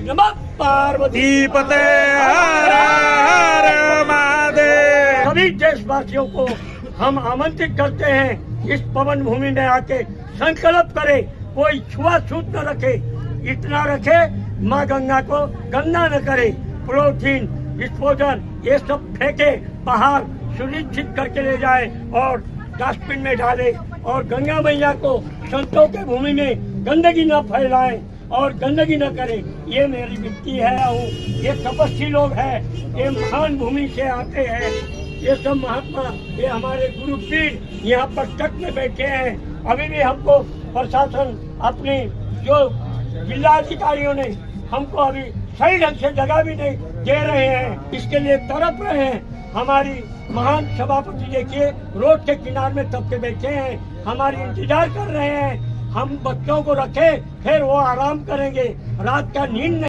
नमः पार्वती पते हर हर महादेव। सभी देशवासियों को हम आमंत्रित करते हैं इस पवन भूमि में आके संकल्प करे, कोई छुआछूत न रखे, इतना रखे माँ गंगा को गंदा न करे, पॉलीथीन डिस्पोजल ये सब फेंके बाहर सुनिश्चित करके ले जाए और डस्टबिन में डाले और गंगा मैया को संतों के भूमि में गंदगी न फैलाए और गंदगी न करे। ये मेरी विनती है। ये तपस्वी लोग हैं, ये महान भूमि से आते हैं, ये सब महात्मा, ये हमारे गुरु पीर यहाँ पर तट में बैठे हैं। अभी भी हमको प्रशासन अपनी जो जिलाधिकारियों ने हमको अभी सही ढंग से जगह भी नहीं दे रहे हैं, इसके लिए तड़प रहे हैं। हमारी महान सभापति देखिए रोड के किनारे में तब के बैठे हैं, हमारी इंतजार कर रहे हैं। हम बच्चों को रखें, फिर वो आराम करेंगे, रात का नींद नहीं